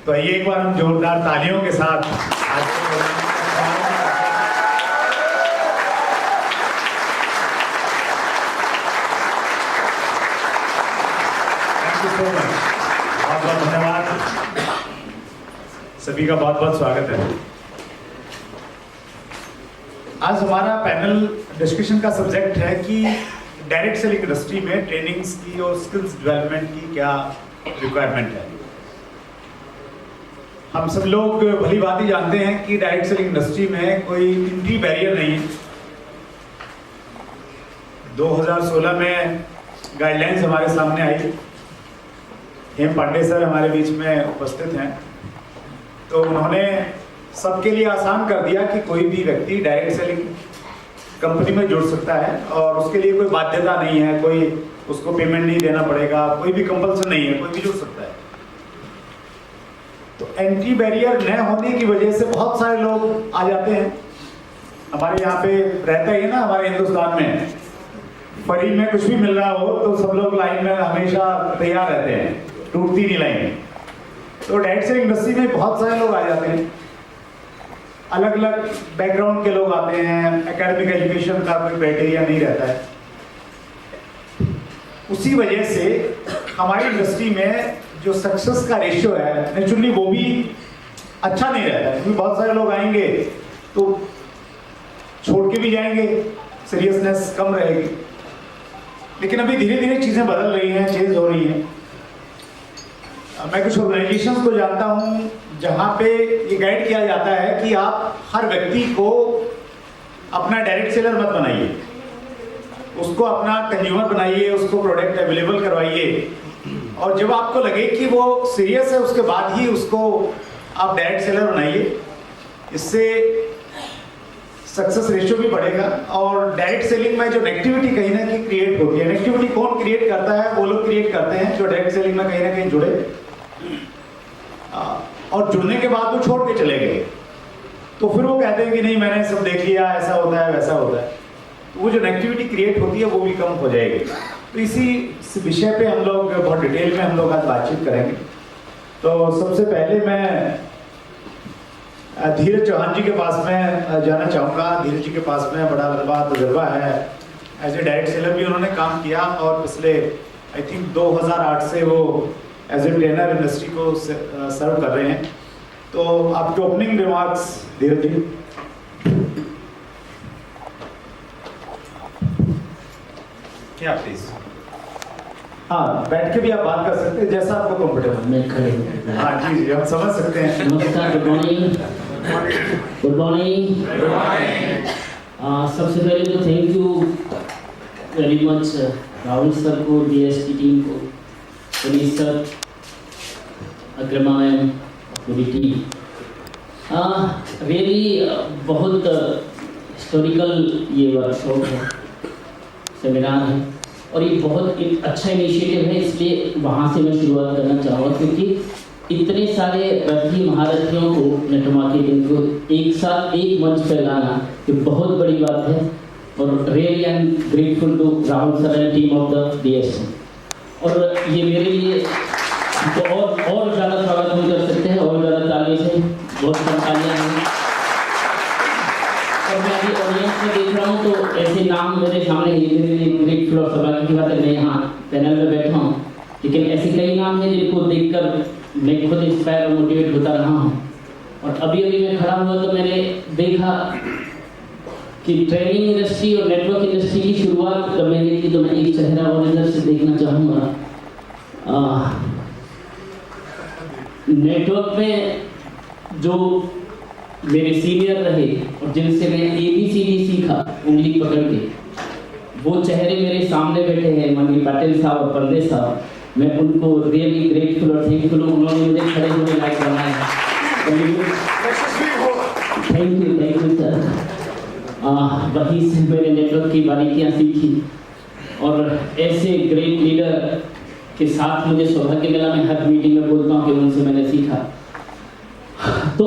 तो आइए एक बार हम जोरदार तालियों के साथ थैंक यू सो मच, बहुत बहुत धन्यवाद, सभी का बहुत बहुत स्वागत है। आज हमारा पैनल डिस्कशन का सब्जेक्ट है कि डायरेक्ट सेलिंग इंडस्ट्री में ट्रेनिंग्स की और स्किल्स डेवलपमेंट की क्या रिक्वायरमेंट है। हम सब लोग भली भांति जानते हैं कि डायरेक्ट सेलिंग इंडस्ट्री में कोई एंट्री बैरियर नहीं है। 2016 में गाइडलाइंस हमारे सामने आई, हेम पांडे सर हमारे बीच में उपस्थित हैं, तो उन्होंने सबके लिए आसान कर दिया कि कोई भी व्यक्ति डायरेक्ट सेलिंग कंपनी में जुड़ सकता है और उसके लिए कोई बाध्यता नहीं है, कोई उसको पेमेंट नहीं देना पड़ेगा, कोई भी कंपल्सन नहीं है, कोई भी जुड़ सकता है। तो एंट्री बैरियर न होने की वजह से बहुत सारे लोग आ जाते हैं। हमारे यहाँ पे रहता ही है ना, हमारे हिंदुस्तान में फ्री में कुछ भी मिल रहा हो तो सब लोग लाइन में हमेशा तैयार रहते हैं, टूटती नहीं लाइन। तो डायरेक्ट सेलिंग इंडस्ट्री में बहुत सारे लोग आ जाते हैं, अलग अलग बैकग्राउंड के लोग आते हैं, एकेडमिक एजुकेशन का कोई क्राइटेरिया नहीं रहता है। उसी वजह से हमारी इंडस्ट्री में जो सक्सेस का रेशियो है नेचुरली वो भी अच्छा नहीं रहता है, क्योंकि बहुत सारे लोग आएंगे तो छोड़ के भी जाएंगे, सीरियसनेस कम रहेगी। लेकिन अभी धीरे धीरे चीज़ें बदल रही हैं, चेंज हो रही हैं। मैं कुछ ऑर्गेनाइजेशंस को जानता हूँ जहाँ पे ये गाइड किया जाता है कि आप हर व्यक्ति को अपना डायरेक्ट सेलर मत बनाइए, उसको अपना कंज्यूमर बनाइए, उसको प्रोडक्ट अवेलेबल करवाइए, और जब आपको लगे कि वो सीरियस है उसके बाद ही उसको आप डायरेक्ट सेलर बनाइए। इससे सक्सेस रेशियो भी बढ़ेगा। और डायरेक्ट सेलिंग में जो नेगेटिविटी कहीं ना कहीं क्रिएट होती है, नेगेटिविटी कौन क्रिएट करता है? वो लोग क्रिएट करते हैं जो डायरेक्ट सेलिंग में कहीं ना कहीं जुड़े और जुड़ने के बाद वो छोड़ के चले गए, तो फिर वो कहते हैं कि नहीं मैंने सब देख लिया, ऐसा होता है वैसा होता है। तो वो जो नेगेटिविटी क्रिएट होती है वो भी कम हो जाएगी। तो इसी विषय पे हम लोग बहुत डिटेल में हम लोग आज बातचीत करेंगे। तो सबसे पहले मैं धीरज चौहान जी के पास में जाना चाहूँगा। धीरज जी के पास में बड़ा लंबा तजुर्बा है, एज ए डायरेक्ट सेलर भी उन्होंने काम किया और पिछले आई थिंक 2008 से वो एज ए ट्रेनर इंडस्ट्री को सर्व कर रहे हैं। तो आपके ओपनिंग रिमार्क्स धीरज जी। क्या प्लीज? हाँ, बैठ के भी आप बात कर सकते हैं, जैसा आपको कंफर्टेबल। मैं खड़े। हाँ जी जी, हम समझ सकते हैं। नमस्कार, गुड मॉर्निंग। Good morning. सबसे पहले तो thank you very much Rahul sir को, डीएसटी टीम को, पुनीत सर, अग्रमा मैम, पूरी टीम। रियली बहुत हिस्टोरिकल ये वर्कशॉप है, सेमिनार है, और ये बहुत एक अच्छा इनिशिएटिव है। इसलिए वहाँ से मैं शुरुआत करना चाहूँगा, क्योंकि इतने सारे रथी महारथियों को, नेटवर्क मार्केटिंग को एक साथ एक मंच पर लाना ये बहुत बड़ी बात है। और really I am grateful to Rahul sir and team of the DST. और ये मेरे लिए तो और ज़्यादा स्वागत हम कर सकते हैं, और ज़्यादा ताली से, बहुत तालियां हैं। और मैं अभी ऑडियंस में देख रहा हूँ तो ऐसे नाम मेरे सामने ग्रेट फ्लोर सभा की बात है, मैं यहाँ पैनल में बैठा हूँ, लेकिन ऐसे कई नाम हैं जिनको देखकर मैं खुद इंस्पायर और मोटिवेट होता रहा हूँ। और अभी मैं खड़ा हुआ तो मैंने देखा कि ट्रेनिंग इंडस्ट्री और नेटवर्क इंडस्ट्री की शुरुआत जब मैंने की तो मैं एक चेहरा और इधर से देखना चाहूँगा। नेटवर्क में जो मेरे सीनियर रहे और जिनसे मैं ABCD सीखा उंगली पकड़ के, वो चेहरे मेरे सामने बैठे हैं, मनी पाटिल साहब और पंडे साहब। मैं उनको रियली ग्रेटफुल और थैंकफुल हूँ, उन्होंने मुझे खड़े होने लायक बनाया। Thank you sir. वहीं से मैंने नेटवर्क की बारीकियाँ सीखी और ऐसे ग्रेट लीडर के साथ मुझे सौभाग्य मिला। मैं हर मीटिंग में बोलता हूँ कि उनसे मैंने सीखा। तो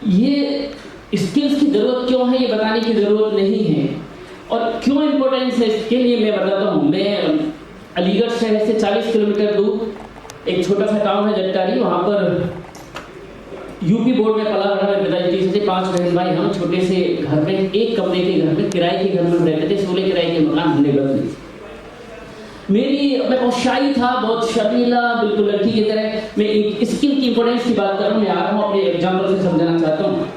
ये स्किल्स की जरूरत क्यों है ये बताने की जरूरत नहीं है, और क्यों इम्पोर्टेंस है इसके लिए मैं बताता हूँ। मैं अलीगढ़ शहर से 40 किलोमीटर दूर एक छोटा सा गांव है जट्टारी, वहाँ पर यूपी बोर्ड में पला बड़ा मेरे पिताजी 30 से 5 बहन भाई, हम छोटे से घर में, एक कमरे के घर में, किराए के घर में रहते थे, 16 किराए के मकान हमने बदले। मैं बहुत शाई था, बहुत शर्मीला, बिल्कुल लड़की की तरह। मैं स्किल की इंपॉर्टेंस की बात कर रहा हूँ, मैं आ रहा हूँ अपने एग्जाम्पल से समझाना चाहता हूँ।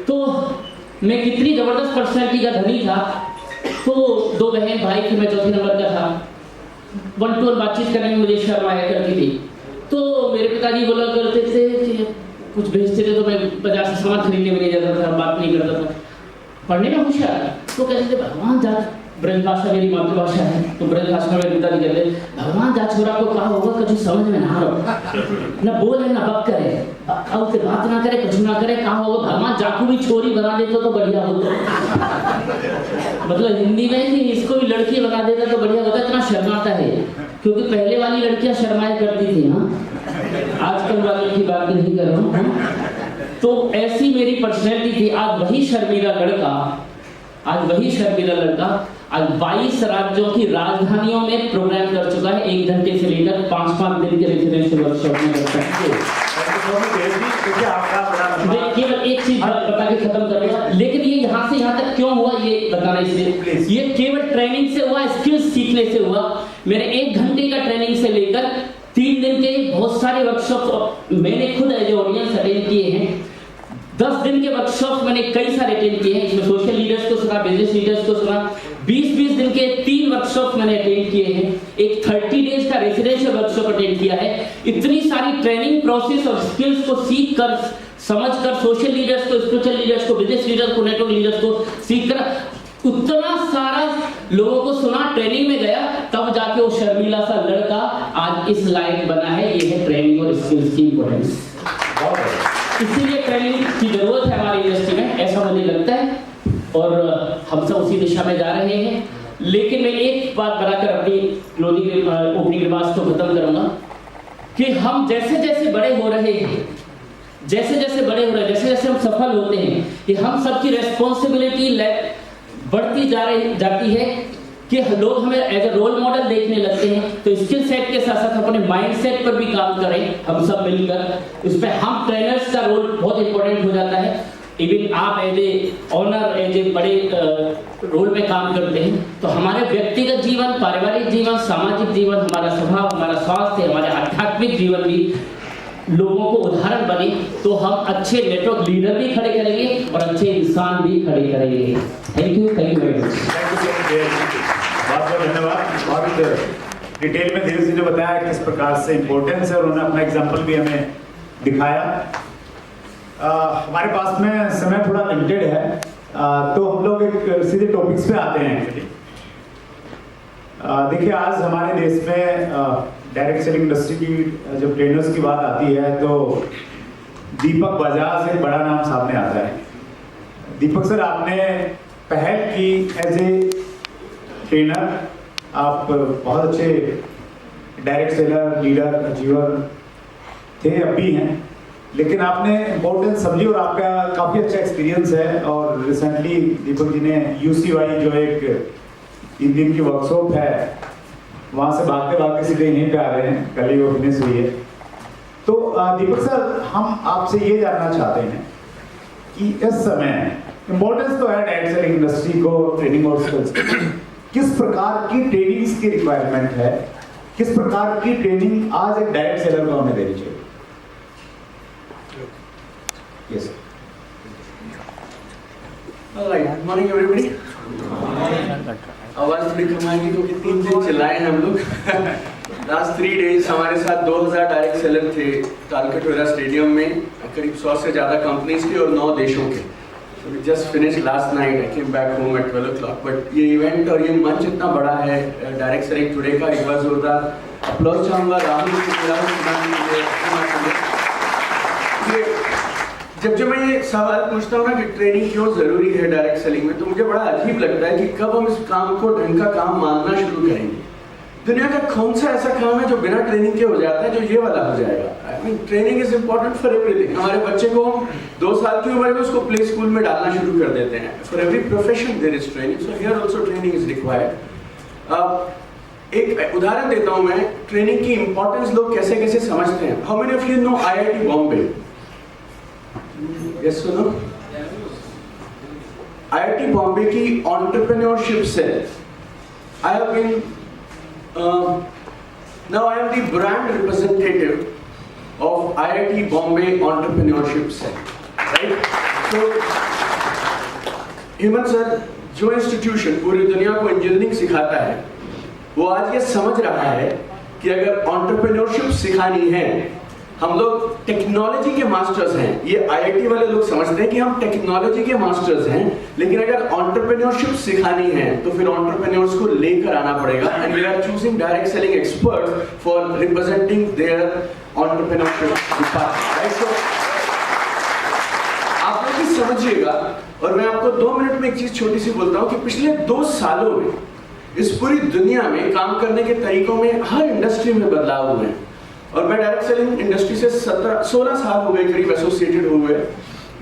तो मैं कितनी जबरदस्त पर्सनैलिटी का धनी था। तो 2 बहन भाई थे, मैं चौथे नंबर का था। 1-to-1 बातचीत करने में मुझे शर्म आया करती थी। तो मेरे पिताजी बोला करते थे कि कुछ भेजते थे तो मैं बाजार से सामान खरीदने में नहीं जाता था, बात नहीं करता था। पढ़ने में होशियार, तो कहते थे भगवान जात, ब्रज भाषा मेरी मातृभाषा है, तो ब्रज भाषा में मेरे पिताजी कहते भगवान जा छोरा को कहा होगा कुछ समझ में ना आवे, न बोले न बक करे, अब से बात ना करे, कुछ ना करे, कहा होगा भगवान जाकू भी छोरी बना देते तो बढ़िया होता। मतलब हिंदी में कि इसको भी लड़की बना देता तो बढ़िया होता। इतना शर्माता है, क्योंकि पहले वाली लड़कियां शर्माया करती थी। हाँ, आजकल वालों की बात नहीं कर रहा हूँ। तो ऐसी मेरी पर्सनैलिटी थी। आज वही शर्मीला लड़का आज 22 राज्यों की राजधानियों में प्रोग्राम कर चुका है, 1 घंटे से लेकर 5-5 दिन के रेजिडेंशियल वर्कशॉप में करता है। मैं केवल एक चीज बता के खत्म करूंगा, लेकिन ये यहाँ से यहाँ तक क्यों हुआ ये बताना, इसलिए ये केवल ट्रेनिंग से हुआ, स्किल्स सीखने से हुआ। मेरे 1 घंटे का ट्रेनिंग से लेकर 3 दिन के बहुत सारे वर्कशॉप मैंने खुद एज ऑडियंस अटेंड किए हैं। 10 दिन के वर्कशॉप मैंने कई सारे अटेंड किए हैं। इसमें सोशल लीडर्स को सुना, बिजनेस लीडर्स को सुना। 20-20 दिन के 3 वर्कशॉप मैंने अटेंड किए हैं। एक 30 डेज का रेसिडेंशियल वर्कशॉप अटेंड किया है। इतनी सारी ट्रेनिंग प्रोसेस और स्किल्स को सीख कर, समझ कर, सोशल लीडर्स को, स्पिरिचुअल लीडर्स को, बिजनेस लीडर्स को, नेटवर्क लीडर्स को सीख कर उतना सारा लोगों को सुना, ट्रेनिंग में गया, तब जाके वो शर्मीला सा लड़का आज इस लायक बना है। ये है ट्रेनिंग और स्किल्स की इंपॉर्टेंस। इसीलिए ट्रेनिंग की जरूरत है हमारी इंडस्ट्री में, ऐसा मुझे लगता है, और हम सब उसी दिशा में जा रहे हैं। लेकिन मैं एक बात बनाकर अपनी ओपनिंग रिमार्क्स को खत्म करूंगा कि हम जैसे जैसे बड़े हो रहे हैं, जैसे जैसे हम सफल होते हैं, कि हम सबकी रेस्पॉन्सिबिलिटी बढ़ती जाती है कि लोग हमें एज ए रोल मॉडल देखने लगते हैं। तो स्किल सेट के साथ साथ अपने माइंड सेट पर भी काम करें, हम सब मिलकर। उस पर हम ट्रेनर्स का रोल बहुत इंपॉर्टेंट हो जाता है। इवन आप as a owner, as a बड़े रोल में काम करते हैं, तो हमारे व्यक्तिगत जीवन, पारिवारिक जीवन, सामाजिक जीवन, हमारा स्वभाव, हमारा स्वास्थ्य, हमारे आध्यात्मिक जीवन भी लोगों को उदाहरण बने, तो हम अच्छे नेटवर्क लीडर भी खड़े करेंगे और अच्छे इंसान भी खड़े करेंगे। Thank you very much. बहुत बहुत धन्यवाद। बहुत डिटेल में धीरे धीरे बताया किस प्रकार से इम्पोर्टेंस है, और उन्होंने अपना एग्जाम्पल भी हमें दिखाया। हमारे पास में समय थोड़ा लिमिटेड है, तो हम लोग एक सीधे टॉपिक्स पे आते हैं। देखिए, आज हमारे देश में डायरेक्ट सेलिंग इंडस्ट्री की जब ट्रेनर्स की बात आती है तो दीपक बजाज एक बड़ा नाम सामने आता है। दीपक सर, आपने पहल की एज ए ट्रेनर, आप बहुत अच्छे डायरेक्ट सेलर, लीडर, अचीवर थे, अब भी हैं, लेकिन आपने इम्पोर्टेंस समझी और आपका काफ़ी अच्छा एक्सपीरियंस है। और रिसेंटली दीपक जी ने UCY जो एक 3 दिन की वर्कशॉप है, वहाँ से भागते सीधे यहीं पे आ रहे हैं, कल ही वो फिनिश हुई है। तो दीपक सर, हम आपसे ये जानना चाहते हैं कि इस समय इम्पोर्टेंस तो है डायरेक्ट सेलिंग इंडस्ट्री को, ट्रेनिंग और स्किल्स, किस प्रकार की ट्रेनिंग्स की रिक्वायरमेंट है, किस प्रकार की ट्रेनिंग आज एक डायरेक्ट सेलर को हमें देनी चाहिए? Yes. Alright, good morning everybody. आवाज थोड़ी कम आएगी क्योंकि 3 दिन चिल्लाए हैं हम लोग। लास्ट 3 डेज हमारे साथ 2000 डायरेक्ट सेलर थे तालकटोरा स्टेडियम में, करीब 100 से ज़्यादा कंपनीज के और 9 देशों के। So we just finished last night. I came back home at 12 o'clock. But ये इवेंट और ये मंच इतना बड़ा है डायरेक्ट सेलिंग टुडे का, एक बार जोरदार अप्लॉज चाहूँगा राहुल जब मैं ये सवाल पूछता हूँ ना कि ट्रेनिंग क्यों जरूरी है डायरेक्ट सेलिंग में, तो मुझे बड़ा अजीब लगता है कि कब हम इस काम को ढंग का काम मानना शुरू करेंगे। दुनिया का कौन सा ऐसा काम है जो बिना ट्रेनिंग के हो जाता है, जो ये वाला हो जाएगा? I mean training is important for everything. हमारे बच्चे को 2 साल की उम्र में उसको प्ले स्कूल में डालना शुरू कर देते हैं। For every profession there is training, so here also training is required. एक उदाहरण देता हूं मैं, ट्रेनिंग की इंपॉर्टेंस लोग कैसे कैसे समझते हैं। How many of you know IIT Bombay? Yes सुनो, IIT बॉम्बे की entrepreneurship cell, I have been now I am the brand representative of IIT Bombay Entrepreneurship Cell, right? So Hemant sir जो इंस्टीट्यूशन पूरी दुनिया को इंजीनियरिंग सिखाता है, वो आज ये समझ रहा है कि अगर एंटरप्रेन्योरशिप सिखानी है, हम लोग टेक्नोलॉजी के मास्टर्स हैं, ये IIT वाले लोग समझते हैं कि हम टेक्नोलॉजी के मास्टर्स हैं, लेकिन अगर एंटरप्रेन्योरशिप सिखानी है तो फिर एंटरप्रेन्योर्स को लेकर आना पड़ेगा। And we are choosing direct selling expert for representing their entrepreneurship department, right? So आप लोग भी समझिएगा, और मैं आपको 2 मिनट में एक चीज छोटी सी बोलता हूँ कि पिछले 2 सालों में इस पूरी दुनिया में काम करने के तरीकों में हर इंडस्ट्री में बदलाव हुए हैं। और मैं डायरेक्ट सेलिंग इंडस्ट्री से 16 साल हो गए करीब एसोसिएटेड हुए।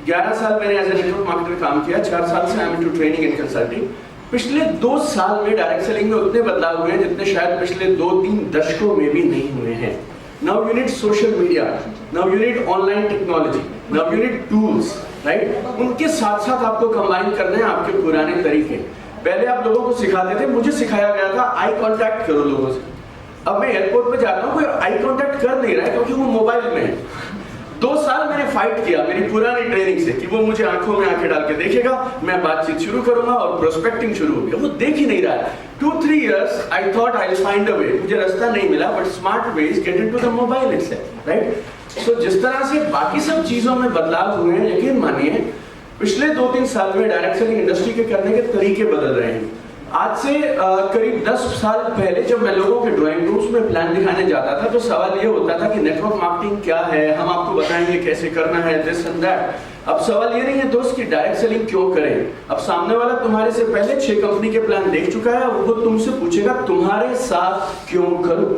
11 साल मैंने एज ए नेटवर्क मार्केटर काम किया, 4 साल से I am into training and consulting. पिछले 2 साल में डायरेक्ट सेलिंग में उतने बदलाव हुए हैं जितने शायद पिछले 2-3 दशकों में भी नहीं हुए हैं। Now you need social media, now you need online technology, now you need tools, right? उनके साथ साथ आपको कंबाइन करने हैं आपके पुराने तरीके। पहले आप लोगों को सिखाते थे, मुझे सिखाया गया था आई कांटेक्ट करो लोगों से। अब मैं एयरपोर्ट पे जाता हूँ, कोई आई कांटेक्ट कर नहीं रहा है क्योंकि वो मोबाइल में है। 2 साल मैंने फाइट किया मेरी पुरानी ट्रेनिंग से कि वो मुझे आंखों में आंखें डाल के देखेगा, मैं बातचीत शुरू करूंगा और प्रोस्पेक्टिंग शुरू होगी। वो देख ही नहीं रहा है। 2-3 years I thought I will find a way, मुझे रास्ता नहीं मिला, but smart way is get into the mobile itself, right? So जिस तरह से बाकी सब चीजों में बदलाव हुए हैं, यकीन मानिए पिछले 2-3 साल में डायरेक्ट सेलिंग इंडस्ट्री के करने के तरीके बदल रहे हैं। आज से करीब 10 साल पहले जब मैं लोगों के ड्राइंग रूम्स में प्लान दिखाने जाता था तो सवाल ये होता था कि नेटवर्क मार्केटिंग क्या है, हम आपको बताएंगे कैसे करना है, दिस एंड दैट। अब सवाल ये नहीं है दोस्त कि डायरेक्ट सेलिंग क्यों करें। अब सामने वाला तुम्हारे से पहले 6 कंपनी के प्लान देख चुका है, वो तुमसे पूछेगा तुम्हारे साथ क्यों करूं।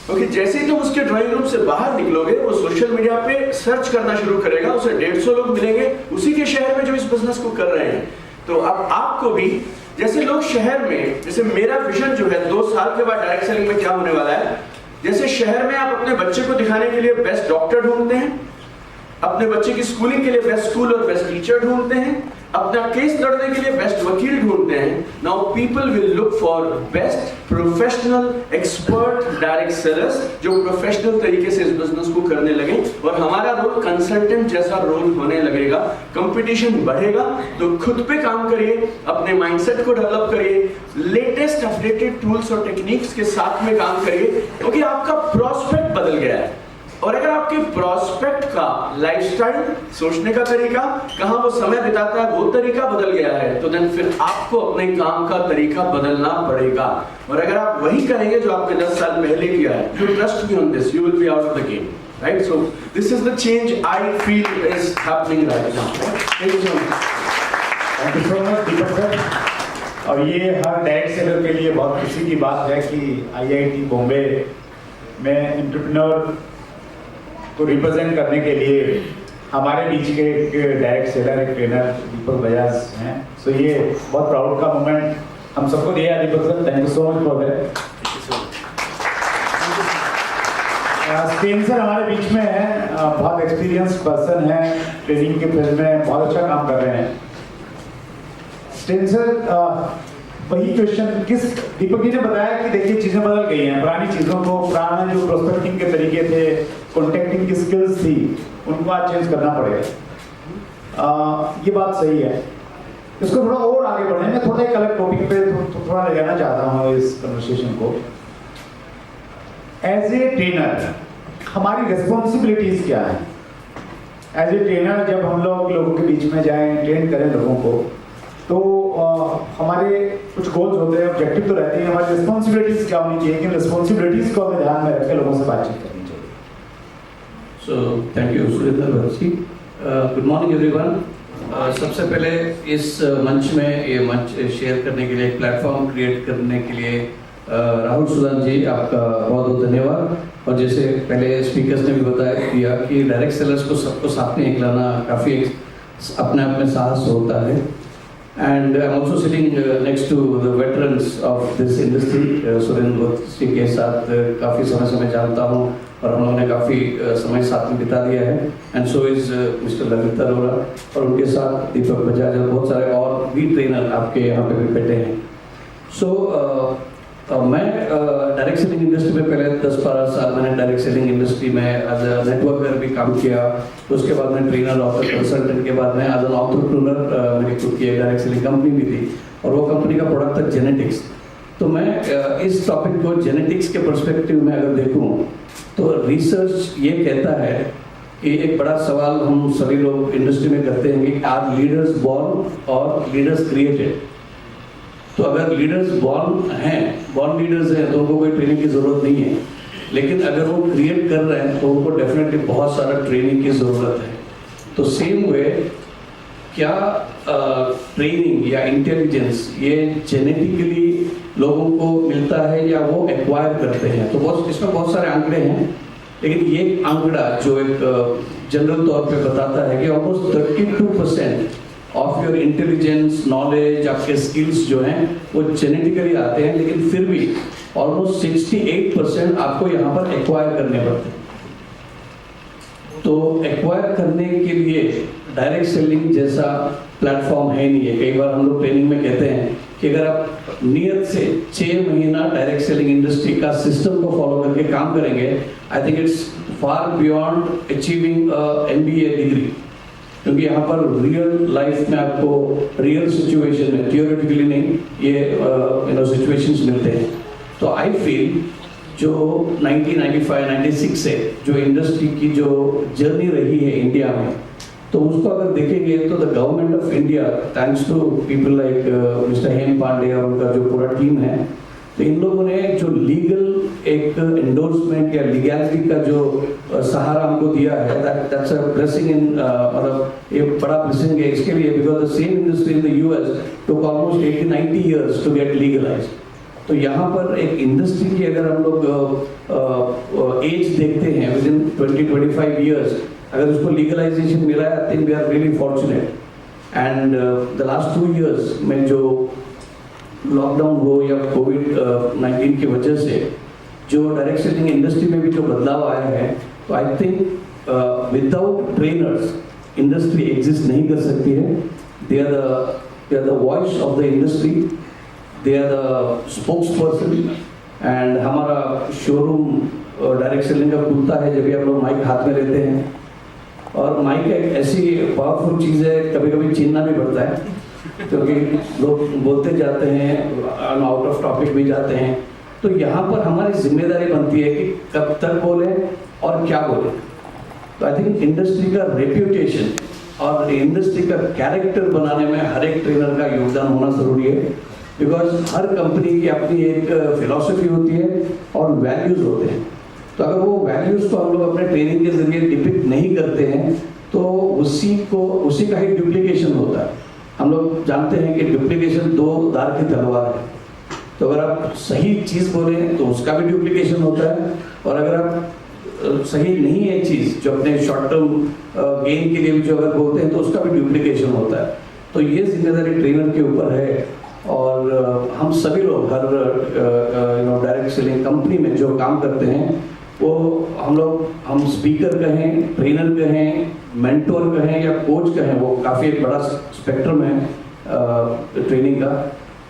क्योंकि जैसे ही तुम उसके ड्राइंग रूम से बाहर निकलोगे, वो सोशल मीडिया पे सर्च करना शुरू करेगा, उसे 150 लोग मिलेंगे उसी के शहर में जो इस बिजनेस को कर रहे हैं। तो अब आपको भी जैसे लोग शहर में, जैसे मेरा विजन जो है 2 साल के बाद डायरेक्ट सेलिंग में क्या होने वाला है, जैसे शहर में आप अपने बच्चे को दिखाने के लिए बेस्ट डॉक्टर ढूंढते हैं, अपने बच्चे की स्कूलिंग के लिए बेस्ट स्कूल और बेस्ट टीचर ढूंढते हैं, अपना केस लड़ने के लिए बेस्ट वकील ढूंढते हैं। Now people will look for best professional expert direct sellers जो प्रोफेशनल तरीके से इस बिजनेस को करने लगे, और हमारा रोल कंसल्टेंट जैसा रोल होने लगेगा। कंपटीशन बढ़ेगा तो खुद पे काम करिए, अपने माइंडसेट को डेवलप करिए, लेटेस्ट अपडेटेड टूल्स और टेक्निक्स के साथ में काम करिए, क्योंकि आपका प्रोस्पेक्ट बदल गया है। और अगर आपके प्रोस्पेक्ट का लाइफस्टाइल, सोचने का तरीका, कहां वो समय बिताता है वो तरीका बदल गया है, तो देन फिर आपको अपने काम का तरीका बदलना पड़ेगा। और अगर आप वही करेंगे जो आपने 10 साल पहले किया है, you trust me on this, you will be out of the game, right? So this is the change I feel is happening right now. Thank you so much Deepak sir. और ये हर डायरेक्ट सेलर के लिए बहुत खुशी की बात है कि IIT बॉम्बे में एंटरप्रेन्योर को रिप्रेजेंट करने के लिए हमारे बीच के एक डायरेक्ट सेलर, एक ट्रेनर दीपक बजाज हैं। सो ये बहुत प्राउड का मोमेंट हम सबको दिया है Deepak sir, thank you so much for that. Spencer हमारे बीच में है, बहुत एक्सपीरियंस पर्सन है, ट्रेनिंग के फील्ड में बहुत अच्छा काम कर रहे हैं। स्पेंसर वही क्वेश्चन, किस दीपक जी ने बताया कि देखिए चीजें बदल गई हैं, पुरानी चीजों को, पुराने जो प्रोस्पेक्टिंग के तरीके थे, कॉन्टेक्टिंग की स्किल्स थी, उनको आज चेंज करना पड़ेगा। ये बात सही है। इसको थोड़ा और आगे बढ़े, मैं थोड़ा एक अलग टॉपिक पे थोड़ा ले जाना चाहता हूँ इस कन्वर्सेशन को। एज ए ट्रेनर हमारी रिस्पॉन्सिबिलिटीज क्या है? एज ए ट्रेनर जब हम लोगों के बीच में जाएं, ट्रेन करें लोगों को, तो हमारे कुछ गोल्स होते हैं, ऑब्जेक्टिव तो रहते हैं, हमारी रिस्पॉन्सिबिलिटीज क्या होनी चाहिए, कि रिस्पॉन्सिबिलिटीज को हमें ध्यान में रख के लोगों से बातचीत करनी चाहिए। So thank you Surendra Bharsi. Good morning everyone. सबसे पहले इस मंच में ये मंच शेयर करने के लिए, एक प्लेटफॉर्म क्रिएट करने के लिए राहुल सुदान जी आपका बहुत बहुत धन्यवाद। और जैसे पहले स्पीकर्स ने भी बताया किया कि डायरेक्ट सेलर्स को सबको साथ में एक लाना काफ़ी अपने आप में साहस होता है। And I'm also sitting next to the veterans of this industry. Surendra जी के साथ काफ़ी समय से मैं जानता हूँ और हम लोगों ने काफ़ी समय साथ में बिता दिया है. And so is Mr. Lalit Arora और उनके साथ दीपक बजाज और बहुत सारे और भी ट्रेनर आपके यहाँ पे भी बैठे हैं. So मैं डायरेक्ट सेलिंग इंडस्ट्री में पहले 10-12 साल मैंने डायरेक्ट सेलिंग इंडस्ट्री में एज अ नेटवर्कर भी काम किया. उसके बाद मैं ट्रेनर और कंसल्टेंट के बाद मैं एज एन एंटरप्रेन्योर मेरी खुद की एक डायरेक्ट सेलिंग कंपनी भी थी और वो कंपनी का प्रोडक्ट था जेनेटिक्स. तो मैं इस टॉपिक को जेनेटिक्स के पर्सपेक्टिव में अगर देखूं तो रिसर्च ये कहता है कि एक बड़ा सवाल हम सभी लोग इंडस्ट्री में करते हैं कि आर लीडर्स बॉर्न और लीडर्स क्रिएटेड. तो अगर लीडर्स बॉर्न लीडर्स हैं तो उनको कोई ट्रेनिंग की ज़रूरत नहीं है, लेकिन अगर वो क्रिएट कर रहे हैं तो उनको डेफिनेटली बहुत सारा ट्रेनिंग की ज़रूरत है. तो सेम वे क्या ट्रेनिंग या इंटेलिजेंस ये जेनेटिकली लोगों को मिलता है या वो एक्वायर करते हैं? तो बहुत इसमें बहुत सारे आंकड़े हैं, लेकिन ये आंकड़ा जो एक जनरल तौर पे बताता है कि almost 32% of your intelligence knowledge आपके स्किल्स जो हैं वो जेनेटिकली आते हैं, लेकिन फिर भी ऑलमोस्ट 68% आपको यहाँ पर एक्वायर करने पड़ते हैं. तो एक्वायर करने के लिए डायरेक्ट सेलिंग जैसा प्लेटफॉर्म है नहीं है. कई बार हम लोग ट्रेनिंग में कहते हैं कि अगर आप नियत से 6 महीना डायरेक्ट सेलिंग इंडस्ट्री का सिस्टम को फॉलो करके काम करेंगे, I think it's far beyond achieving MBA degree. क्योंकि यहाँ पर रियल लाइफ में आपको रियल सिचुएशन में थियोरेटिकली नहीं ये सिचुएशंस मिलते हैं. तो आई फील जो 1995-96 से जो इंडस्ट्री की जो जर्नी रही है इंडिया में, तो उसको अगर देखेंगे तो the government of India thanks to people like mister Hem Pande और उनका जो पूरा टीम है, तो इन लोगों ने जो लीगल एक एंडोर्समेंट या लीगैलिटी का जो सहारा हमको दिया है, दैट्स अ ब्लेसिंग इन मतलब ये बड़ा ब्लेसिंग है इसके लिए, because the same industry in the US took almost 80-90 years to get legalised. तो यहाँ पर एक इंडस्ट्री की अगर हम लोग एज देखते हैं विद इन 20-25 years अगर उसको लीगलाइजेशन मिला है, I think we are really fortunate. And the last 2 years में जो लॉकडाउन हो या कोविड-19 की वजह से जो डायरेक्ट सेलिंग इंडस्ट्री में भी जो बदलाव आया है, तो I think without trainers industry exist नहीं कर सकती है. They are the voice of the industry, they are the spokesperson. And हमारा शोरूम डायरेक्ट सेलिंग का खुलता है जब भी हम लोग माइक हाथ में लेते हैं, और माइक एक ऐसी पावरफुल चीज़ है, कभी कभी छीनना भी पड़ता है क्योंकि लोग बोलते जाते हैं, आउट ऑफ टॉपिक भी जाते हैं. तो यहाँ पर हमारी जिम्मेदारी बनती है कि कब तक बोले और क्या बोले. तो आई थिंक इंडस्ट्री का रेप्यूटेशन और इंडस्ट्री का कैरेक्टर बनाने में हर एक ट्रेनर का योगदान होना जरूरी है, बिकॉज हर कंपनी की अपनी एक फिलॉसफी होती है और वैल्यूज होते हैं. तो अगर वो वैल्यूज को हम लोग अपने ट्रेनिंग के जरिए डिपिक्ट नहीं करते हैं तो उसी का ही डुप्लीकेशन होता है. हम लोग जानते हैं कि डुप्लीकेशन 2 धार की तलवार है. तो अगर आप सही चीज़ बोलें तो उसका भी डुप्लीकेशन होता है, और अगर आप सही नहीं है चीज़ जो अपने शॉर्ट टर्म गेन के लिए भी जो अगर बोलते हैं तो उसका भी डुप्लीकेशन होता है. तो ये जिम्मेदारी ट्रेनर के ऊपर है, और हम सभी लोग हर डायरेक्ट सेलिंग कंपनी में जो काम करते हैं वो हम स्पीकर कहें, ट्रेनर कहें, मेंटोर कहें या कोच कहें, वो काफ़ी एक बड़ा स्पेक्ट्रम है ट्रेनिंग का.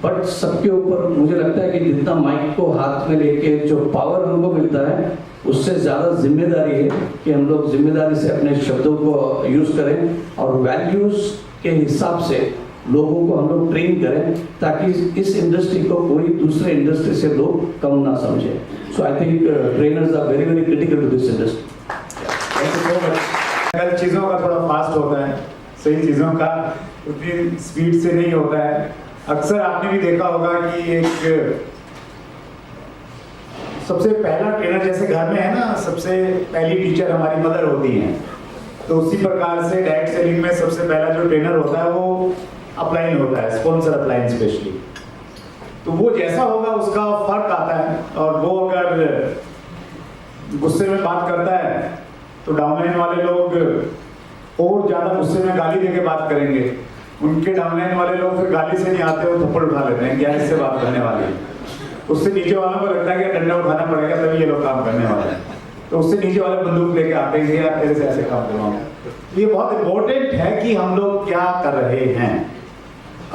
बट सबके ऊपर मुझे लगता है कि जितना माइक को हाथ में लेके जो पावर हमको मिलता है, उससे ज़्यादा जिम्मेदारी है कि हम लोग जिम्मेदारी से अपने शब्दों को यूज़ करें और वैल्यूज़ के हिसाब से लोगों को हम लोग ट्रेन करें, ताकि इस इंडस्ट्री को कोई दूसरे इंडस्ट्री से लोग कम ना समझें. So I think trainers are very very critical to this industry. Thank you so much. कल चीज़ों का थोड़ा फास्ट होता है, सही चीज़ों का उतनी स्पीड से नहीं होता है. अक्सर आपने भी देखा होगा कि एक सबसे पहला ट्रेनर जैसे घर में है ना, सबसे पहली टीचर हमारी मदर होती हैं, तो उसी प्रकार से डायरेक्ट सेलिंग में सबसे पहला जो ट्रेनर होता है वो अपलाइन होता है, स्पॉन्सर अपलाइन स्पेशली. तो वो जैसा होगा उसका फर्क आता है, और वो अगर गुस्से में बात करता है तो डाउनलाइन वाले लोग और ज़्यादा गुस्से में गाली देके बात करेंगे. उनके डाउनलाइन वाले लोग फिर गाली से नहीं आते, वो थप्पड़ उठा लेते हैं, क्या इससे बात करने वाली है। उससे नीचे वालों को लगता है कि डंडा उठाना पड़ेगा तभी ये लोग काम करने वाले हैं, तो उससे नीचे वाले बंदूक लेके आते हैं यार तेरे से ऐसे काम करवाऊंगा। ये बहुत इम्पोर्टेंट है कि हम लोग क्या कर रहे हैं।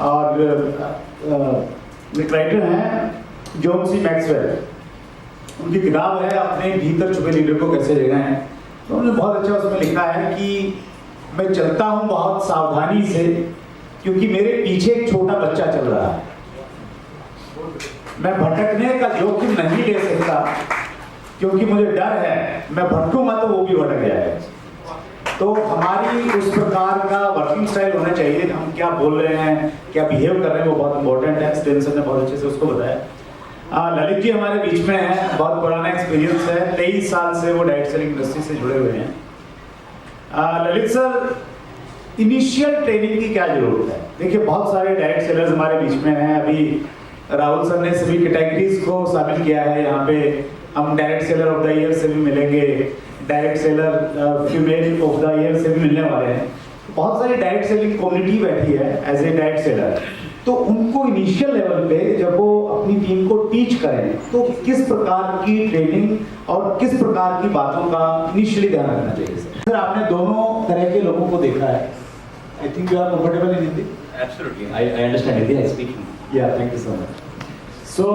और एक राइटर हैं जॉन सी मैक्सवेल, उनकी किताब है अपने भीतर छुपे लीडर को कैसे लेना है। तो उन्होंने बहुत अच्छा उसमें लिखा है कि मैं चलता हूँ बहुत सावधानी से क्योंकि मेरे पीछे एक छोटा बच्चा चल रहा है। मैं भटकने का जोखिम नहीं ले सकता क्योंकि मुझे डर है मैं भटकूंगा तो वो भी भटक जाएगा। तो हमारी उस प्रकार का वर्किंग स्टाइल होना चाहिए, हम क्या बोल रहे हैं, क्या बिहेव कर रहे हैं, वो बहुत इंपॉर्टेंट है। स्टेंसन ने बहुत अच्छे से उसको बताया। ललित जी हमारे बीच में हैं, बहुत पुराना एक्सपीरियंस है, 23 साल से वो डायरेक्ट सेलिंग इंडस्ट्री से जुड़े हुए हैं। ललित सर, इनिशियल ट्रेनिंग की क्या जरूरत है? देखिए बहुत सारे डायरेक्ट सेलर्स हमारे बीच में हैं। अभी राहुल सर ने सभी कैटेगरीज को शामिल किया है यहाँ पे। हम direct seller of the year से भी मिलेंगे, direct seller female of the year से भी मिलने वाले हैं। बहुत सारी डायरेक्ट सेलिंग कम्युनिटी बैठी है एज ए डायरेक्ट सेलर। तो उनको इनिशियल लेवल पे जब वो अपनी टीम को टीच करें तो किस प्रकार की ट्रेनिंग और किस प्रकार की बातों का इनिशियली ध्यान रखना चाहिए? सर आपने दोनों तरह के लोगों को देखा है। I think you are comfortable in Hindi? Absolutely. I understand Hindi. I speak Hindi. Yeah thank you so much. So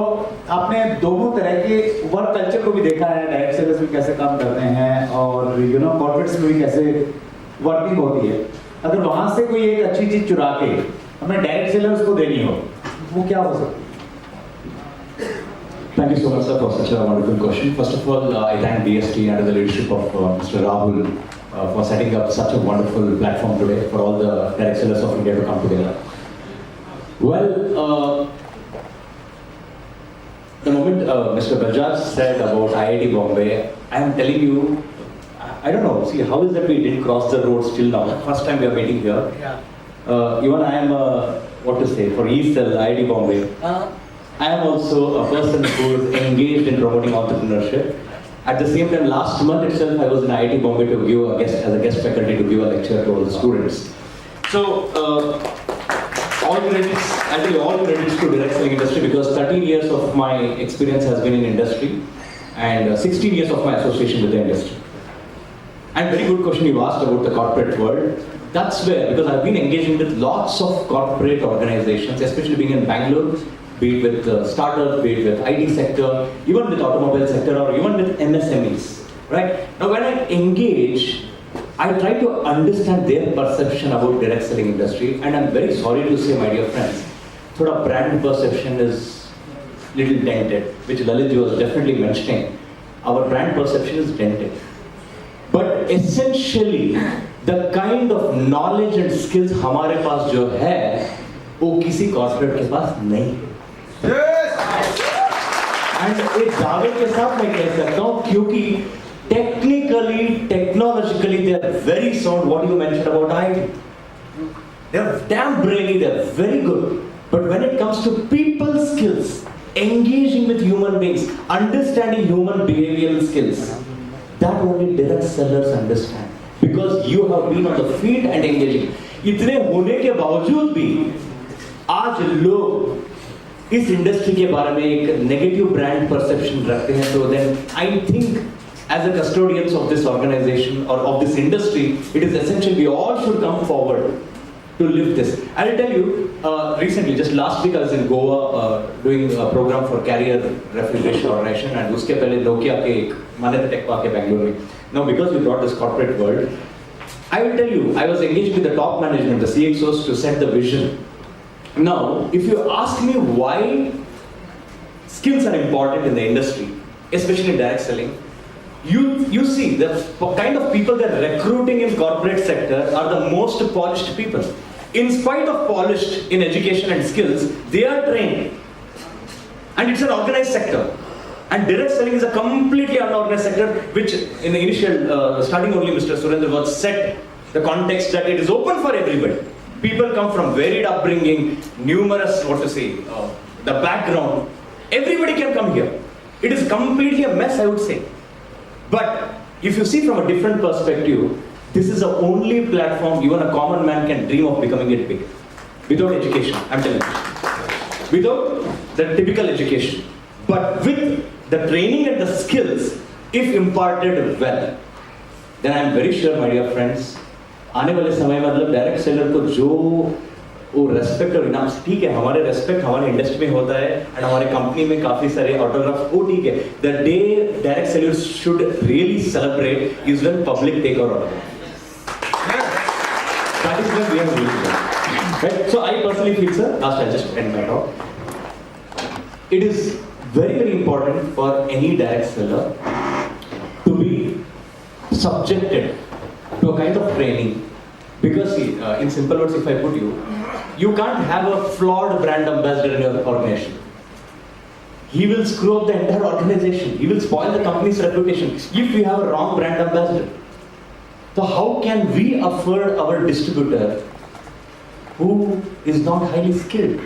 आपने दोनों तरह के वर्क कल्चर को भी देखा है, डायरेक्ट सेलर्स में कैसे काम करते हैं और यू नो कॉर्पोरेट्स में भी कैसे वर्किंग होती है। अगर वहाँ से कोई एक अच्छी चीज चुरा के हमें डायरेक्ट सेलर्स को देनी हो, वो क्या हो सकती है? Thank you so much, sir, for such a wonderful question. First of all, I thank BST under the leadership of Mr. Rahul for setting up such a wonderful platform today for all the direct sellers of India to come together. Well, the moment Mr. Bajaj said about IIT Bombay, I am telling you, I don't know, see how is that we didn't cross the road still now? First time we are meeting here. Even I am, what to say, for ESL, IIT Bombay. I am also a person who is engaged in promoting entrepreneurship. At the same time, last month itself, I was in IIT Bombay to give a guest, as a guest faculty, to give a lecture to all the students. So, all credits, actually all credits to direct selling industry because 13 years of my experience has been in industry and 16 years of my association with the industry. And very good question you asked about the corporate world. That's where, because I've been engaging with lots of corporate organizations, especially being in Bangalore, be it with startups, be it with IT sector, even with automobile sector, or even with MSMEs, right? Now, when I engage, I try to understand their perception about direct selling industry, and I'm very sorry to say, my dear friends, thoda brand perception is little dented, which Lalit was definitely mentioning. Our brand perception is dented. But essentially, the kind of knowledge and skills हमारे पास जो है, वो किसी corporate के पास नहीं है। And एक दावे के साथ मैं कह सकता हूँ क्योंकि technically, technologically, they are very sound. What you mentioned about IT, they are damn brainy. They are very good. But when it comes to people skills, engaging with human beings, understanding human behavioral skills, that only direct sellers understand. Because you have been on the field and engaging. इतने होने के बावजूद भी आज लोग इस industry के बारे में एक नेगेटिव ब्रांड परसेप्शन रखते हैं। तो then I think as a custodians of this organization or of this industry, it is essential we all should come forward to live this. I'll tell you, recently, just last week I was in Goa doing a program for Carrier Refrigeration Organization, and uske pehle Nokia ke Manyata Tech Park ke Bangalore mein. Now, because we brought this corporate world, I will tell you, I was engaged with the top management, the CXOs, to set the vision. Now, if you ask me why skills are important in the industry, especially in direct selling, you see the kind of people that are recruiting in corporate sector are the most polished people. In spite of polished in education and skills, they are trained. And it's an organized sector. And direct selling is a completely unorganized sector, which in the initial starting only Mr. Surendra was set the context that it is open for everybody. People come from varied upbringing, numerous, the background. Everybody can come here. It is completely a mess, I would say. But if you see from a different perspective, this is the only platform even a common man can dream of becoming it big. without education. I'm telling you, without the typical education, but with the training and the skills, if imparted well, then I'm very sure, my dear friends, आने वाले समय में मतलब direct seller को जो वो respect और इनाम, ठीक है हमारे रेस्पेक्ट हमारे इंडस्ट्री में होता है एंड हमारे कंपनी में काफी सारे ऑटोग्राफ्स, वो ठीक है. The day direct sellers should really celebrate is when public take our autograph. That is when we are moving forward. Right? So I personally feel, sir, last I just end my talk. It is very, very important for any direct seller to be subjected to a kind of training. Because see, in simple words, if I put you, you can't have a flawed brand ambassador in your organization. He will screw up the entire organization. He will spoil the company's reputation if you have a wrong brand ambassador. So how can we afford our distributor who is not highly skilled?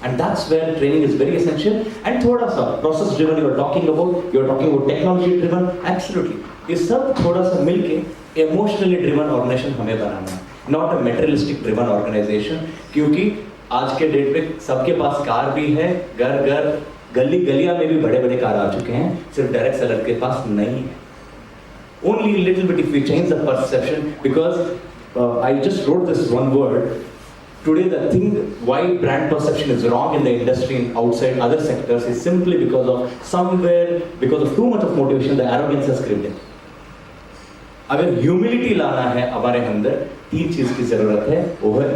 And that's where training is very essential. And thoda sa process driven you're talking about technology driven, absolutely. ये सब थोड़ा सा मिलके emotionally driven organization हमें बनाना है, not a materialistic driven organization. क्योंकि आज के डेट पे सबके पास कार भी है, घर गलियां में भी बड़े बड़े कार आ चुके हैं, सिर्फ डायरेक्ट सेलर के पास नहीं है. Only a little bit if we change the perception, because I just wrote this one word today. The thing why brand perception is wrong in the industry and outside other sectors is simply because of too much of motivation, the arrogance has crept in. अगर humility लाना है हमारे अंदर, 3 चीज की जरूरत है, वो है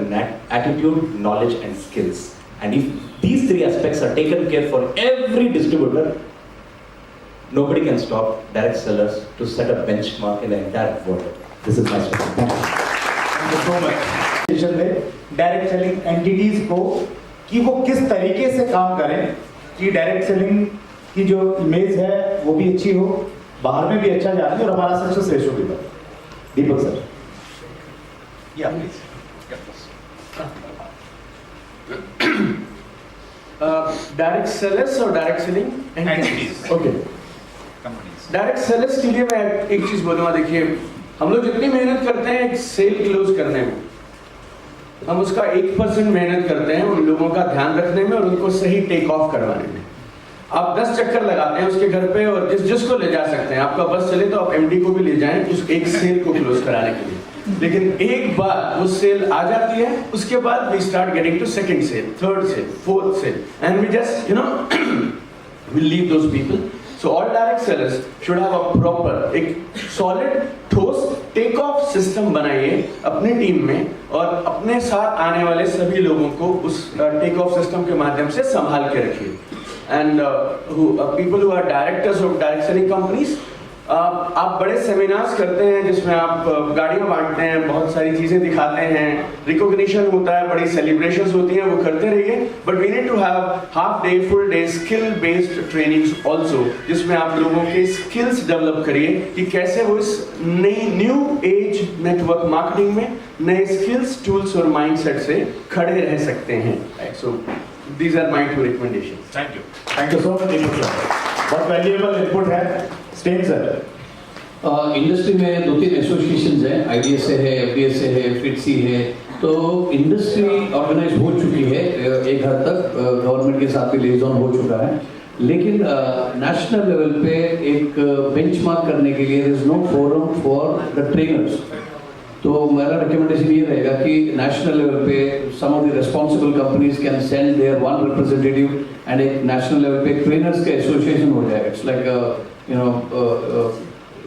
attitude, knowledge and skills. And if these 3 aspects are taken care for every distributor, nobody can stop direct sellers to set a benchmark in the entire world. This is my statement. Thank you so much. Session में direct selling entities को कि वो किस तरीके से काम करें कि डायरेक्ट सेलिंग की जो इमेज है वो भी अच्छी हो, बाहर में भी अच्छा जाए और हमारा सक्सेस रेशो भी बढ़े. दीपक सर, या प्लीज. डायरेक्ट सेलर्स और direct selling entities. Okay, direct sellers के लिए मैं एक चीज बोलूँगा. देखिए, हम लोग जितनी मेहनत करते हैं एक सेल क्लोज करने में, हम उसका 1% मेहनत करते हैं उन लोगों का ध्यान रखने में और उनको सही टेक ऑफ करवाने में. आप 10 चक्कर लगाते हैं उसके घर पे और जिसको ले जा सकते हैं. आपका बस चले तो आप एमडी को भी ले जाएं उस एक सेल को क्लोज कराने के लिए. लेकिन एक बार वो सेल आ जाती है, उसके बाद we start getting to second sale, third sale, fourth sale, and we just we leave those people. So all direct sellers should have a proper, एक solid, ठोस टेक ऑफ सिस्टम बनाइए अपनी टीम में और अपने साथ आने वाले सभी लोगों को उस टेक ऑफ सिस्टम के माध्यम से संभाल के रखिए. And people who are directors of direct selling companies, आप बड़े सेमिनार्स करते हैं जिसमें आप गाड़ियाँ बांटते हैं, बहुत सारी चीज़ें दिखाते हैं, रिकॉग्निशन होता है, बड़ी सेलिब्रेशंस होती हैं, वो करते रहिए. But we need to have half day, full day skill based trainings also, जिसमें आप लोगों के स्किल्स डेवलप करिए कि कैसे वो इस नई न्यू एज नेटवर्क मार्केटिंग में नए स्किल्स, टूल्स और माइंडसेट से खड़े रह सकते हैं. सो these are my 2 recommendations. Thank you so much, Deepak sir. बहुत वैल्यूएबल इनपुट है. स्टेन सर, इंडस्ट्री में 2-3 एसोसिएशंस हैं, आईडीएसए है, एफडीएसए है, फिटसी है. तो इंडस्ट्री ऑर्गेनाइज हो चुकी है एक हद तक, गवर्नमेंट के साथ भी लिएजॉन हो चुका है. लेकिन नेशनल लेवल पे एक बेंचमार्क करने के लिए there is no forum for the trainers. तो मेरा रिकमेंडेशन ये रहेगा कि नेशनल लेवल पे some of the responsible companies can send their one representative and एक नेशनल लेवल पे ट्रेनर्स का एसोसिएशन हो जाए. इट्स लाइक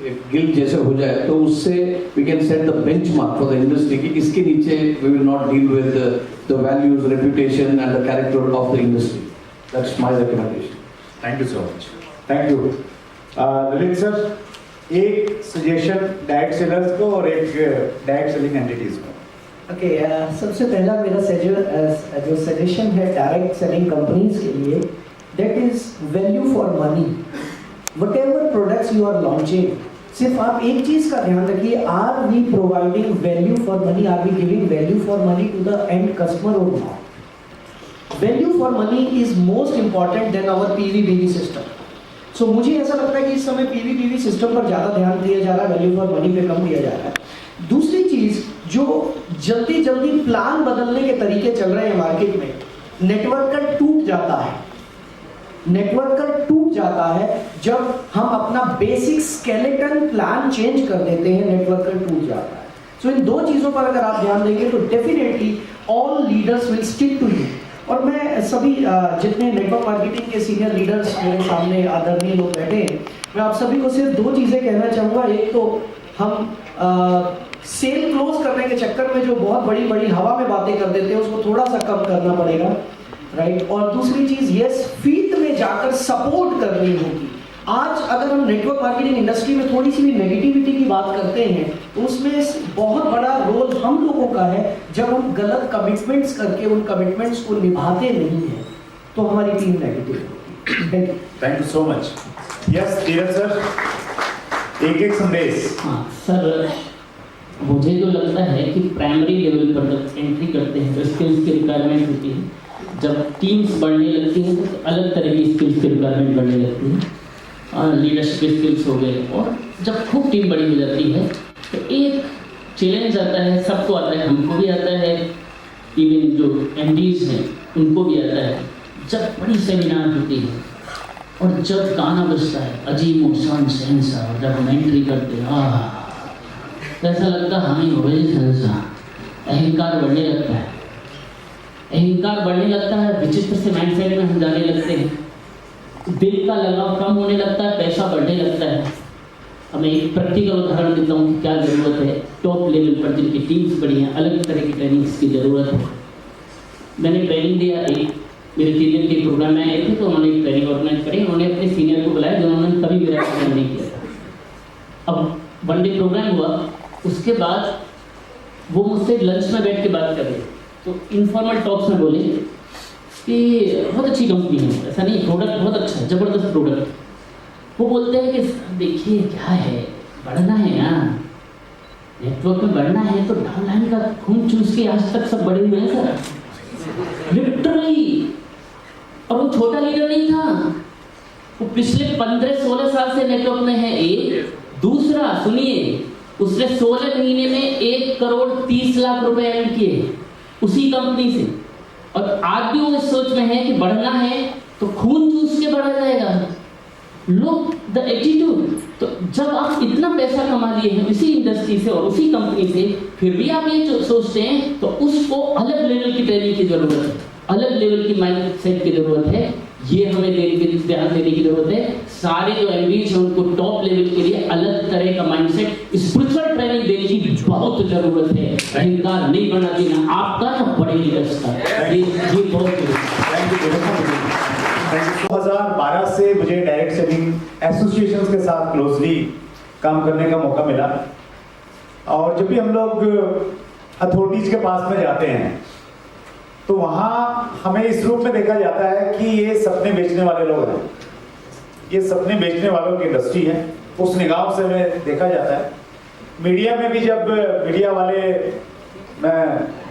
एक गिल्ड जैसे हो जाए, तो उससे we can set the benchmark for the industry कि इसके नीचे we will not deal with the values, reputation and the character of the industry. That's my recommendation. Thank you so much. Thank you. Lalit sir, एक suggestion direct sellers को और एक direct selling entities को. Okay, सबसे पहला मेरा जो suggestion है डायरेक्ट सेलिंग कंपनीज के लिए, that is value for money. Whatever products you are launching, सिर्फ आप एक चीज का ध्यान रखिए, are we providing value for money, are we giving value for money to the end customer और not. Value for money is most important than our PV system. So मुझे ऐसा लगता है कि इस समय पीवी सिस्टम पर ज़्यादा ध्यान दिया जा रहा है, वैल्यू फॉर मनी पे कम दिया जा रहा है. दूसरी चीज़ जो जल्दी जल्दी प्लान बदलने के तरीके चल रहे हैं मार्केट में, नेटवर्कर टूट जाता है। नेटवर्कर टूट जाता है जब हम अपना बेसिक स्केलेटन प्लान चेंज कर देते हैं, नेटवर्कर टूट जाता है। सो इन दो चीजों पर अगर आप ध्यान देंगे तो definitely all leaders will stick to you. और मैं सभी जितने नेटवर्क मार्केटिंग के सीनियर लीडर्स मेरे सामने आदरणीय लोग बैठे हैं, मैं आप सभी को सिर्फ दो चीजें कहना चाहूँगा। एक तो हम सेल क्लोज करने के चक्कर में जो बहुत बड़ी बड़ी हवा में बातें कर देते हैं उसको थोड़ा सा कम करना पड़ेगा, राइट। और दूसरी चीज, यस, फील्ड में जाकर सपोर्ट करनी होगी। आज अगर हम नेटवर्क मार्केटिंग इंडस्ट्री में थोड़ी सी भी नेगेटिविटी की बात करते हैं तो उसमें बहुत बड़ा रोल हम लोगों का है जब हम गलत कमिटमेंट्स करके उन कमिटमेंट्स को निभाते नहीं हैं तो हमारी टीम नेगेटिव होगी। Thank you. Thank you so much. Yes Dheeraj sir, एक संदेश। हाँ सर, मुझे तो लगता है कि प्राइमरी लेवल पर जब एंट्री करते हैं तो स्किल्स की रिक्वायरमेंट होती है। जब टीम्स बढ़ने लगती हैं तो अलग तरह की स्किल्स की रिक्वायरमेंट बढ़ने लगती है, लीडरशिप स्किल्स हो गए। और जब खूब टीम बड़ी हो जाती है तो एक चैलेंज आता है, सबको आता है, हमको भी आता है, इवन जो एमडीज हैं उनको भी आता है। जब बड़ी सेमिनार होती है और जब गाना बजता है अजीब मुसान सहनसा, जब हम एंट्री करते हैं तो ऐसा लगता है हमें हो गई सहनसा, अहंकार बढ़ने लगता है। अहंकार बढ़ने लगता है, विचित्र से माइंडसेट में हम जाने लगते हैं, दिल का लगाव कम होने लगता है, पैसा बढ़ने लगता है। अब मैं एक प्रैक्टिकल उदाहरण देता हूँ कि क्या ज़रूरत है। टॉप लेवल पर जिनकी टीम्स बड़ी हैं, अलग तरह की ट्रेनिंग्स की ज़रूरत है। मैंने ट्रेनिंग दिया, एक मेरे सीनियर के प्रोग्राम में आए थे तो उन्होंने एक ट्रेनिंग ऑर्गेनाइज करी। उन्होंने अपने सीनियर को बुलाया जिन्होंने कभी मेरा ट्रेनिंग नहीं किया था। अब वन डे प्रोग्राम हुआ, उसके बाद वो मुझसे लंच में बैठ के बात कर रहे, तो इनफॉर्मल टॉक्स में बोले कि बहुत अच्छी कंपनी है, ऐसा नहीं, प्रोडक्ट बहुत अच्छा है, ज़बरदस्त प्रोडक्ट। वो बोलते हैं कि देखिए क्या है, बढ़ना है ना, नेटवर्क में बढ़ना है तो डाउनलाइन का खून चूस के आज तक सब बड़े हुए हैं सर, लिटरली। और वो छोटा लीडर नहीं था, वो पिछले 15-16 साल से नेटवर्क में है। एक दूसरा सुनिए, उसने 16 महीने में 1 करोड़ 30 लाख रुपए अर्न किए उसी कंपनी से। और आज भी वो इस सोच में है कि बढ़ना है तो खून चूस के बढ़ा जाएगा। Look the attitude. तो जब आप इतना पैसा कमा लिए हैं इसी इंडस्ट्री से और उसी कंपनी से, फिर भी आप ये सोचते हैं, तो उसको अलग लेवल की ट्रेनिंग की जरूरत है, अलग लेवल की माइंड सेट की जरूरत है। ये हमें ध्यान देने की जरूरत है। सारे जो एमबीज हैं उनको टॉप लेवल के लिए अलग तरह का माइंडसेट, स्पिरिचुअल ट्रेनिंग देने की बहुत जरूरत है। अहंकार नहीं बढ़ना देना आपका ना बड़े लीडर्स का, ये बहुत जरूरी है। 2012 से मुझे डायरेक्ट सेलिंग एसोसिएशंस के साथ क्लोजली काम करने का मौका मिला। और जब भी हम लोग अथॉरिटीज के पास में जाते हैं तो वहाँ हमें इस रूप में देखा जाता है कि ये सपने बेचने वाले लोग हैं, ये सपने बेचने वालों की इंडस्ट्री है, उस निगाह से हमें देखा जाता है। मीडिया में भी जब मीडिया वाले, मैं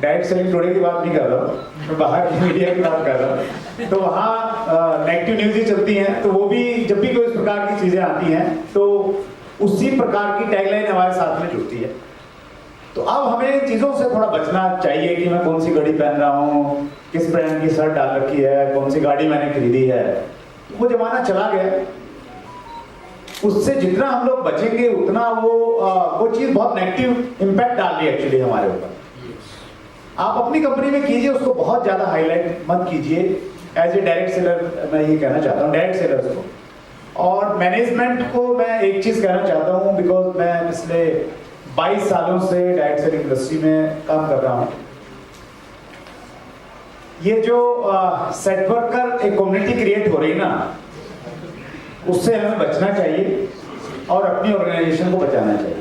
डायरेक्ट सेलिंग टुडे की बात नहीं कर रहा हूँ, मैं बाहर की मीडिया की बात कर रहा हूँ, तो वहाँ नेगेटिव न्यूज़ ही चलती हैं, तो वो भी जब भी कोई इस प्रकार की चीज़ें आती हैं तो उसी प्रकार की टैगलाइन हमारे साथ में जुड़ती है। तो अब हमें इन चीज़ों से थोड़ा बचना चाहिए कि मैं कौन सी घड़ी पहन रहा हूँ, किस ब्रांड की शर्ट डाल रखी है, कौन सी गाड़ी मैंने खरीदी है। वो जमाना चला गया, उससे जितना हम लोग बचेंगे उतना वो चीज़ बहुत नेगेटिव इम्पैक्ट डाल रही है एक्चुअली हमारे ऊपर। आप अपनी कंपनी में कीजिए, उसको बहुत ज़्यादा हाईलाइट मत कीजिए। एज ए डायरेक्ट सेलर मैं ये कहना चाहता हूँ डायरेक्ट सेलर्स को, और मैनेजमेंट को मैं एक चीज़ कहना चाहता हूँ, बिकॉज मैं पिछले 22 सालों से डायरेक्ट सेलिंग इंडस्ट्री में काम कर रहा हूँ। ये जो सेट वर्कर एक कम्युनिटी क्रिएट हो रही ना, उससे हमें बचना चाहिए और अपनी ऑर्गेनाइजेशन को बचाना चाहिए।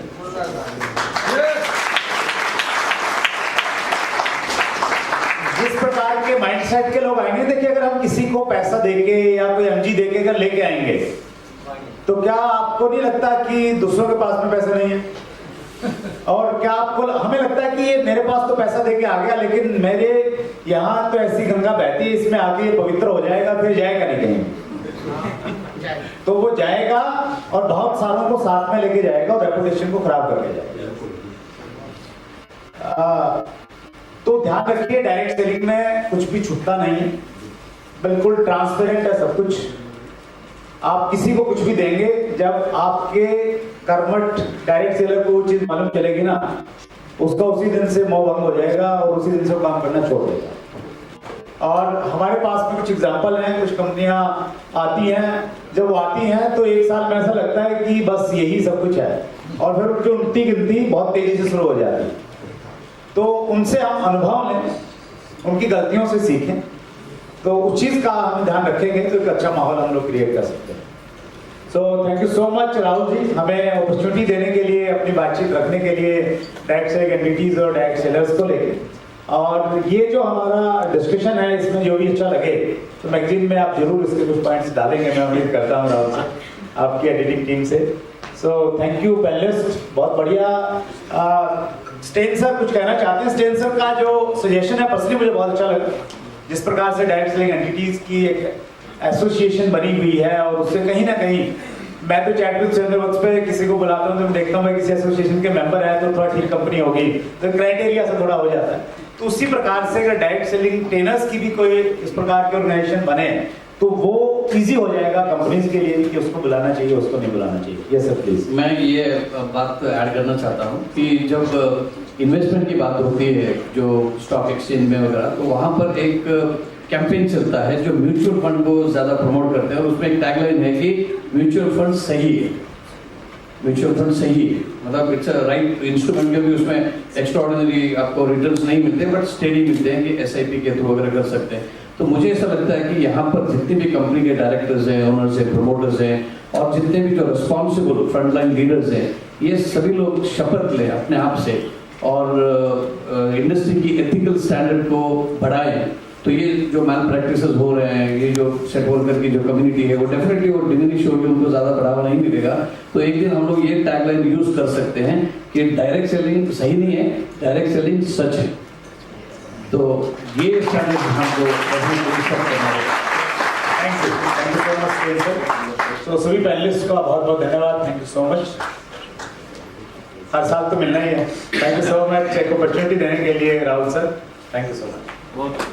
जिस प्रकार के माइंडसेट के लोग आएंगे, देखिए अगर हम किसी को पैसा देके या कोई एमजी देके अगर लेके आएंगे तो क्या आपको नहीं लगता कि दूसरों के पास में पैसा नहीं है? और क्या आपको, हमें लगता है कि ये मेरे पास तो पैसा देके आ गया, लेकिन मेरे यहाँ तो ऐसी गंगा बहती है, इसमें आके ये पवित्र हो जाएगा, फिर जाएगा नहीं कहीं। तो वो जाएगा और बहुत सारों को साथ में लेके जाएगा और रेपुटेशन को खराब करके जाएगा। तो ध्यान रखिए, डायरेक्ट सेलिंग में कुछ भी छुटता नहीं है, बिल्कुल ट्रांसपेरेंट है सब कुछ। आप किसी को कुछ भी देंगे, जब आपके कर्मठ डायरेक्ट सेलर को वो चीज मालूम चलेगी ना, उसका उसी दिन से मोह भंग हो जाएगा और उसी दिन से वो काम करना छोड़ देगा। और हमारे पास में कुछ एग्जांपल हैं, कुछ कंपनियां आती हैं, जब वो आती हैं तो एक साल में ऐसा लगता है कि बस यही सब कुछ है, और फिर उनकी उनती गिनती बहुत तेजी से शुरू हो जाती है। तो उनसे हम अनुभव लें, उनकी गलतियों से सीखें, तो उस चीज का हम ध्यान रखेंगे तो एक अच्छा माहौल हम लोग क्रिएट कर सकते हैं। So thank you so much Rahul ji, हमें अपॉर्चुनिटी देने के लिए, अपनी बातचीत रखने के लिए डायरेक्ट सेलिंग एंटिटीज और डायरेक्ट सेलर्स को लेके। और ये जो हमारा डिस्कशन है, इसमें जो भी अच्छा लगे तो मैगजीन में आप जरूर इसके कुछ पॉइंट्स डालेंगे, मैं उम्मीद करता हूँ राहुल से, आपकी एडिटिंग टीम से। सो थैंक यू पैनलिस्ट, बहुत बढ़िया। स्टेन सर कुछ कहना चाहते हैं? स्टेन सर का जो सजेशन है पर्सनली मुझे बहुत अच्छा लगा, जिस प्रकार से डायरेक्ट सेलिंग एंटिटीज की एक एसोसिएशन बनी हुई है, और उससे कहीं ना कहीं मैं तो चैट विद सेंडरवर्क्स पे किसी को बुलाता हूँ तो मैं देखता हूँ मैं किसी एसोसिएशन के मेंबर है तो थोड़ा ठीक कंपनी होगी, तो क्राइटेरिया से थोड़ा हो जाता है। तो उसी प्रकार से अगर डायरेक्ट सेलिंग ट्रेनर्स की भी कोई इस प्रकार के ऑर्गेनाइजेशन बने तो वो इजी हो जाएगा कंपनीज के लिए कि उसको बुलाना चाहिए, उसको नहीं बुलाना चाहिए। ये सब प्लीज। मैं ये बात ऐड करना चाहता हूँ कि जब इन्वेस्टमेंट की बात होती है जो स्टॉक एक्सचेंज में वगैरह, तो वहाँ पर एक कैंपेन चलता है जो म्यूचुअल फंड को ज़्यादा प्रमोट करते हैं, और उसमें एक टैगलाइन है कि म्यूचुअल फंड सही है, म्यूचुअल फंड सही है, मतलब इट्स अ राइट इंस्ट्रूमेंट, क्योंकि उसमें एक्स्ट्राऑर्डिनरी आपको रिटर्न्स नहीं मिलते बट स्टेडी मिलते हैं कि SIP के थ्रू वगैरह कर सकते हैं। तो मुझे ऐसा लगता है कि यहाँ पर जितने भी कंपनी के डायरेक्टर्स हैं, ओनर्स हैं, प्रमोटर्स हैं, और जितने भी जो रिस्पॉन्सिबल फ्रंटलाइन लीडर्स हैं, ये सभी लोग शपथ लें अपने आप से और इंडस्ट्री की एथिकल स्टैंडर्ड को बढ़ाएं। तो ये जो मैल प्रैक्टिसेस हो रहे हैं, ये जो सेट वर्कर की जो कम्युनिटी है, वो डेफिनेटली वो डिमिनिश होगी, उनको ज़्यादा बढ़ावा नहीं मिलेगा। तो एक दिन हम लोग ये टैगलाइन यूज कर सकते हैं कि डायरेक्ट सेलिंग सही नहीं है, डायरेक्ट सेलिंग सच है। तो ये स्टैंडर्ड हमको डेफिनेटली सब करना है। Thank you so much sir. तो सभी पैनलिस्ट का बहुत बहुत धन्यवाद, थैंक यू सो मच। हर साल तो मिलना ही है। थैंक यू सो मच एक अपॉर्चुनिटी देने के लिए Rahul sir, thank you so much.